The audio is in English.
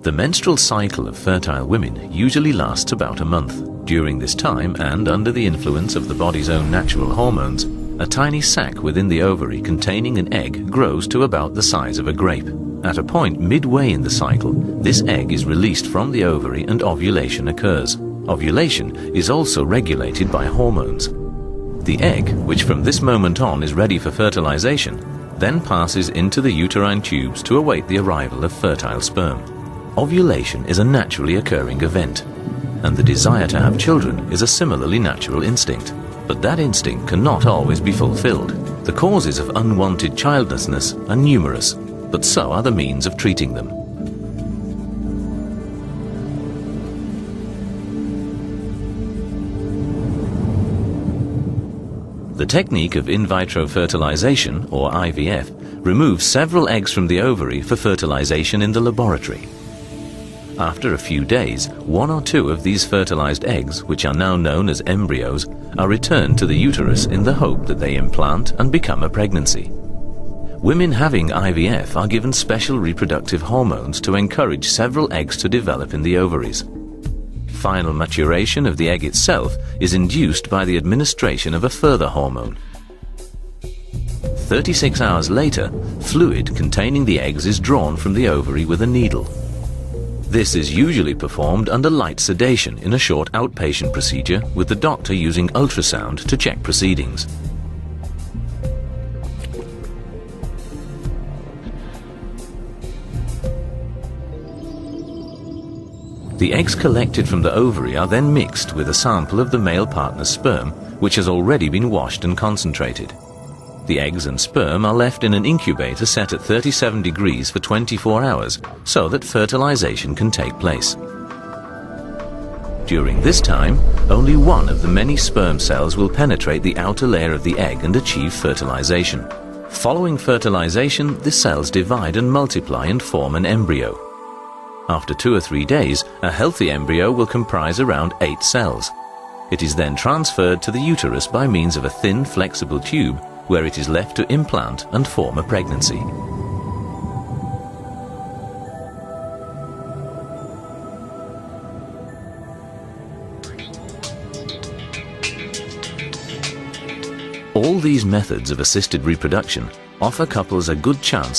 The menstrual cycle of fertile women usually lasts about a month. During this time, and under the influence of the body's own natural hormones, a tiny sac within the ovary containing an egg grows to about the size of a grape. At a point midway in the cycle, this egg is released from the ovary and ovulation occurs. Ovulation is also regulated by hormones. The egg, which from this moment on is ready for fertilization, then passes into the uterine tubes to await the arrival of fertile sperm. Ovulation is a naturally occurring event, and the desire to have children is a similarly natural instinct. But that instinct cannot always be fulfilled. The causes of unwanted childlessness are numerous, but so are the means of treating them. The technique of in vitro fertilization, or IVF, removes several eggs from the ovary for fertilization in the laboratory. After a few days, one or two of these fertilized eggs, which are now known as embryos, are returned to the uterus in the hope that they implant and become a pregnancy. Women having IVF are given special reproductive hormones to encourage several eggs to develop in the ovaries. Final maturation of the egg itself is induced by the administration of a further hormone. 36 hours later, fluid containing the eggs is drawn from the ovary with a needle. This is usually performed under light sedation in a short outpatient procedure, with the doctor using ultrasound to check proceedings. The eggs collected from the ovary are then mixed with a sample of the male partner's sperm, which has already been washed and concentrated. The eggs and sperm are left in an incubator set at 37 degrees for 24 hours, so that fertilization can take place. During this time, only one of the many sperm cells will penetrate the outer layer of the egg and achieve fertilization. Following fertilization, the cells divide and multiply and form an embryo. After 2 or 3 days, a healthy embryo will comprise around 8 cells. It is then transferred to the uterus by means of a thin, flexible tube, where it is left to implant and form a pregnancy. All these methods of assisted reproduction offer couples a good chance